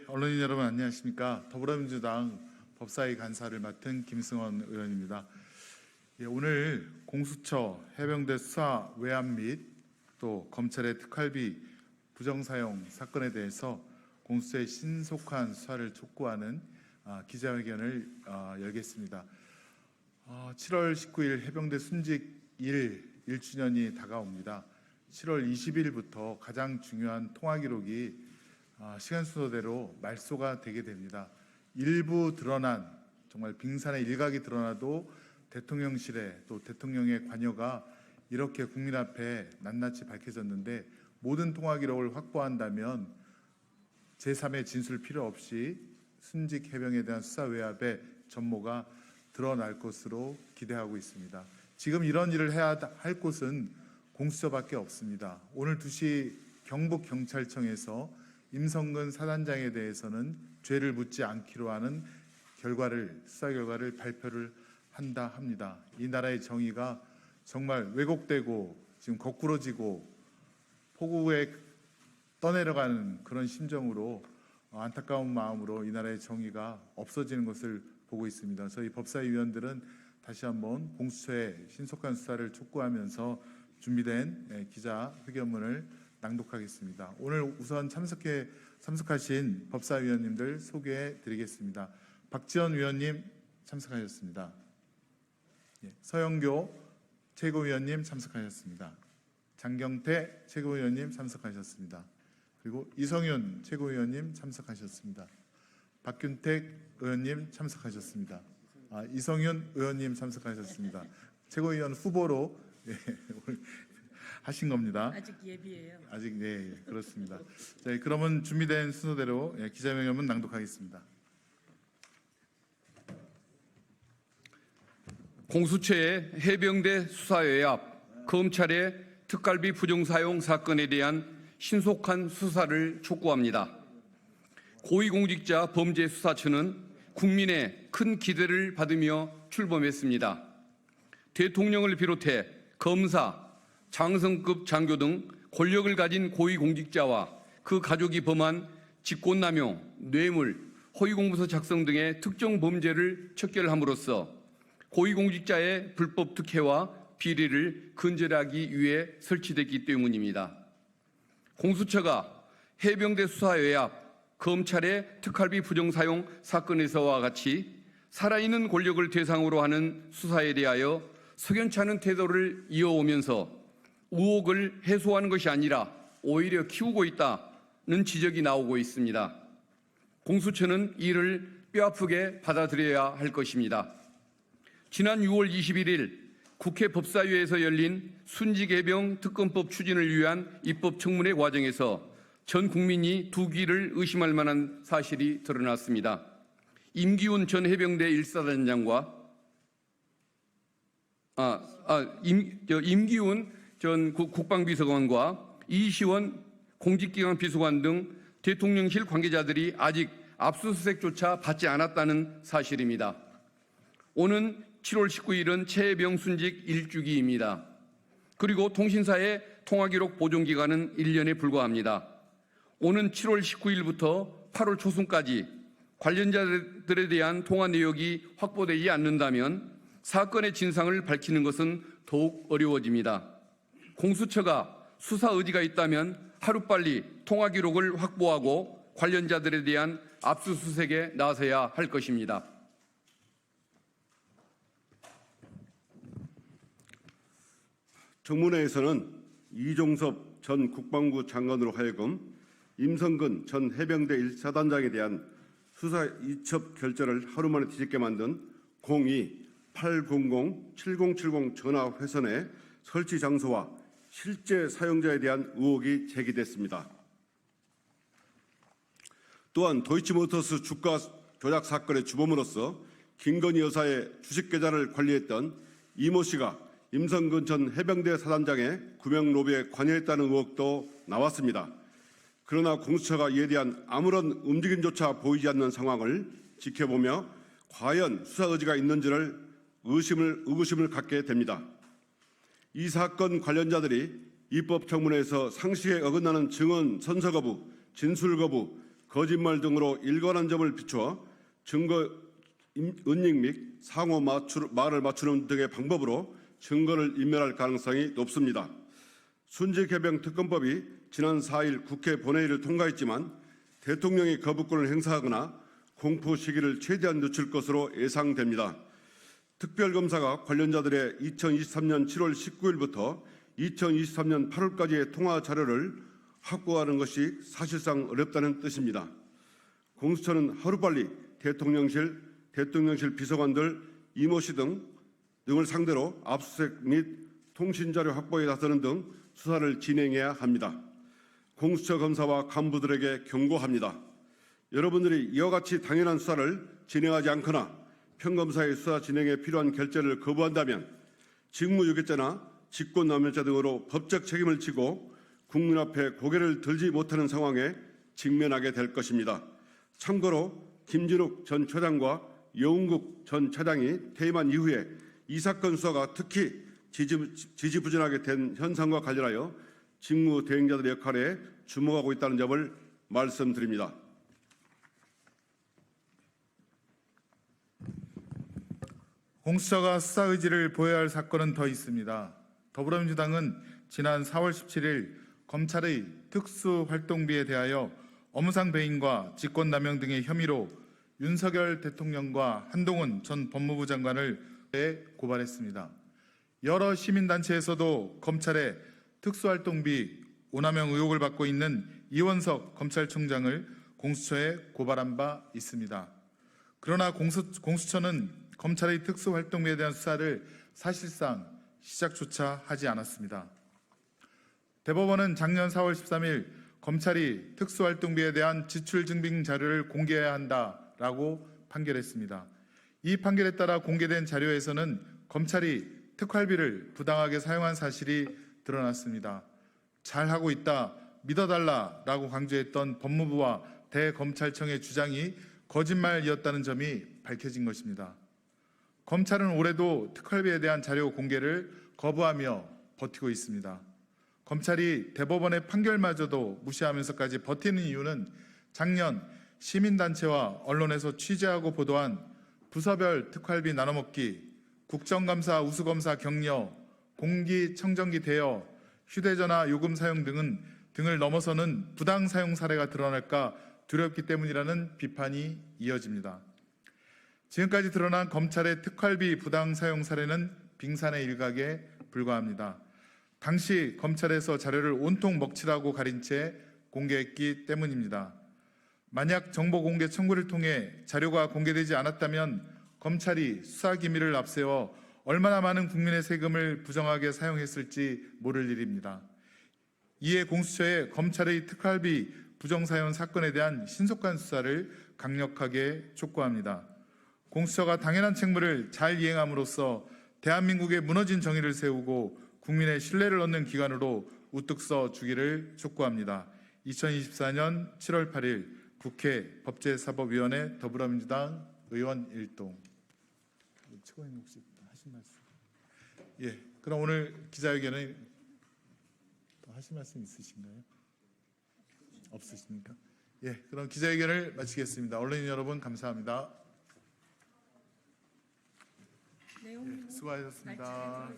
언론인 여러분 안녕하십니까? 더불어민주당 법사위 간사를 맡은 김승원 의원입니다. 오늘 공수처 해병대 수사 외압 및 또 검찰의 특활비 부정사용 사건에 대해서 공수처의 신속한 수사를 촉구하는 기자회견을 열겠습니다. 7월 19일 해병대 순직 1주년이 다가옵니다. 7월 20일부터 가장 중요한 통화 기록이 시간 순서대로 말소가 되게 됩니다. 일부 드러난 정말 빙산의 일각이 드러나도 대통령실에 또 대통령의 관여가 이렇게 국민 앞에 낱낱이 밝혀졌는데 모든 통화 기록을 확보한다면 제3의 진술 필요 없이 순직 해병에 대한 수사 외압의 전모가 드러날 것으로 기대하고 있습니다. 지금 이런 일을 해야 할 곳은 공수처밖에 없습니다. 오늘 2시 경북경찰청에서 임성근 사단장에 대해서는 죄를 묻지 않기로 하는 수사 결과를 발표를 한다 합니다. 이 나라의 정의가 정말 왜곡되고 지금 거꾸로지고 폭우에 떠내려가는 그런 심정으로 안타까운 마음으로 이 나라의 정의가 없어지는 것을 보고 있습니다. 저희 법사위 위원들은 다시 한번 공수처의 신속한 수사를 촉구하면서 준비된 기자회견문을 낭독하겠습니다. 오늘 우선 참석하신 법사위원님들 소개해 드리겠습니다. 박지원 위원님 참석하셨습니다. 서영교 최고위원님 참석하셨습니다. 장경태 최고위원님 참석하셨습니다. 그리고 이성윤 최고위원님 참석하셨습니다. 박균택 의원님 참석하셨습니다. 이성윤 의원님 참석하셨습니다. 최고위원 후보로 오늘 하신 겁니다. 아직 예비예요. 아직 그렇습니다. 자, 그러면 준비된 순서대로 기자회견문 낭독하겠습니다. 공수처의 해병대 수사 외압, 검찰의 특갈비 부정사용 사건에 대한 신속한 수사를 촉구합니다. 고위공직자 범죄수사처는 국민의 큰 기대를 받으며 출범했습니다. 대통령을 비롯해 검사, 장성급 장교 등 권력을 가진 고위공직자와 그 가족이 범한 직권남용, 뇌물, 허위공문서 작성 등의 특정 범죄를 척결함으로써 고위공직자의 불법 특혜와 비리를 근절하기 위해 설치됐기 때문입니다. 공수처가 해병대 수사 외압, 검찰의 특활비 부정사용 사건에서와 같이 살아있는 권력을 대상으로 하는 수사에 대하여 석연치 않은 태도를 이어오면서 의혹을 해소하는 것이 아니라 오히려 키우고 있다는 지적이 나오고 있습니다. 공수처는 이를 뼈아프게 받아들여야 할 것입니다. 지난 6월 21일 국회 법사위에서 열린 순직해병 특검법 추진을 위한 입법청문회 과정에서 전 국민이 두 귀를 의심할 만한 사실이 드러났습니다. 임기훈 전 해병대 1사단장과 임기훈 전 국방비서관과 이시원 공직기강 비서관 등 대통령실 관계자들이 아직 압수수색조차 받지 않았다는 사실입니다. 오는 7월 19일은 최해병 순직 1주기입니다. 그리고 통신사의 통화기록 보존기간은 1년에 불과합니다. 오는 7월 19일부터 8월 초순까지 관련자들에 대한 통화 내역이 확보되지 않는다면 사건의 진상을 밝히는 것은 더욱 어려워집니다. 공수처가 수사 의지가 있다면 하루빨리 통화 기록을 확보하고 관련자들에 대한 압수수색에 나서야 할 것입니다. 청문회에서는 이종섭 전 국방부 장관으로 하여금 임성근 전 해병대 1사단장에 대한 수사 이첩 결재를 하루 만에 뒤집게 만든 02-800-7070 전화 회선의 설치 장소와 실제 사용자에 대한 의혹이 제기됐습니다. 또한 도이치모터스 주가 조작 사건의 주범으로서 김건희 여사의 주식 계좌를 관리했던 이모 씨가 임성근 전 해병대 사단장의 구명 로비에 관여했다는 의혹도 나왔습니다. 그러나 공수처가 이에 대한 아무런 움직임조차 보이지 않는 상황을 지켜보며 과연 수사 의지가 있는지를 의구심을 갖게 됩니다. 이 사건 관련자들이 입법청문회에서 상식에 어긋나는 증언 선서 거부, 진술 거부, 거짓말 등으로 일관한 점을 비추어 증거 은닉 및 상호 말을 맞추는 등의 방법으로 증거를 인멸할 가능성이 높습니다. 순직해병 특검법이 지난 4일 국회 본회의를 통과했지만 대통령이 거부권을 행사하거나 공포 시기를 최대한 늦출 것으로 예상됩니다. 특별검사가 관련자들의 2023년 7월 19일부터 2023년 8월까지의 통화 자료를 확보하는 것이 사실상 어렵다는 뜻입니다. 공수처는 하루빨리 대통령실 비서관들, 이모 씨 등을 상대로 압수수색 및 통신자료 확보에 나서는 등 수사를 진행해야 합니다. 공수처 검사와 간부들에게 경고합니다. 여러분들이 이와 같이 당연한 수사를 진행하지 않거나 평검사의 수사 진행에 필요한 결재를 거부한다면 직무유기죄나 직권남용죄 등으로 법적 책임을 지고 국민 앞에 고개를 들지 못하는 상황에 직면하게 될 것입니다. 참고로 김진욱 전 처장과 여운국 전 차장이 퇴임한 이후에 이 사건 수사가 특히 지지부진하게 된 현상과 관련하여 직무 대행자들의 역할에 주목하고 있다는 점을 말씀드립니다. 공수처가 수사 의지를 보여야 할 사건은 더 있습니다. 더불어민주당은 지난 4월 17일 검찰의 특수활동비에 대하여 업무상 배임과 직권남용 등의 혐의로 윤석열 대통령과 한동훈 전 법무부 장관을 고발했습니다. 여러 시민단체에서도 검찰의 특수활동비 오남용 의혹을 받고 있는 이원석 검찰총장을 공수처에 고발한 바 있습니다. 그러나 공수처는 검찰의 특수활동비에 대한 수사를 사실상 시작조차 하지 않았습니다. 대법원은 작년 4월 13일 검찰이 특수활동비에 대한 지출 증빙 자료를 공개해야 한다라고 판결했습니다. 이 판결에 따라 공개된 자료에서는 검찰이 특활비를 부당하게 사용한 사실이 드러났습니다. 잘하고 있다, 믿어달라라고 강조했던 법무부와 대검찰청의 주장이 거짓말이었다는 점이 밝혀진 것입니다. 검찰은 올해도 특활비에 대한 자료 공개를 거부하며 버티고 있습니다. 검찰이 대법원의 판결마저도 무시하면서까지 버티는 이유는 작년 시민단체와 언론에서 취재하고 보도한 부서별 특활비 나눠먹기, 국정감사 우수검사 격려, 공기청정기 대여, 휴대전화 요금 사용 등을 넘어서는 부당 사용 사례가 드러날까 두렵기 때문이라는 비판이 이어집니다. 지금까지 드러난 검찰의 특활비 부당 사용 사례는 빙산의 일각에 불과합니다. 당시 검찰에서 자료를 온통 먹칠하고 가린 채 공개했기 때문입니다. 만약 정보 공개 청구를 통해 자료가 공개되지 않았다면 검찰이 수사 기밀을 앞세워 얼마나 많은 국민의 세금을 부정하게 사용했을지 모를 일입니다. 이에 공수처에 검찰의 특활비 부정사용 사건에 대한 신속한 수사를 강력하게 촉구합니다. 공수처가 당연한 책무를 잘 이행함으로써 대한민국의 무너진 정의를 세우고 국민의 신뢰를 얻는 기관으로 우뚝 서 주기를 촉구합니다. 2024년 7월 8일 국회 법제사법위원회 더불어민주당 의원 일동. 최고위원 혹시 하신 말씀? 예, 그럼 오늘 기자회견에 더 하실 말씀 있으신가요? 없으십니까? 예, 그럼 기자회견을 마치겠습니다. 언론인 여러분 감사합니다. 예, 수고하셨습니다.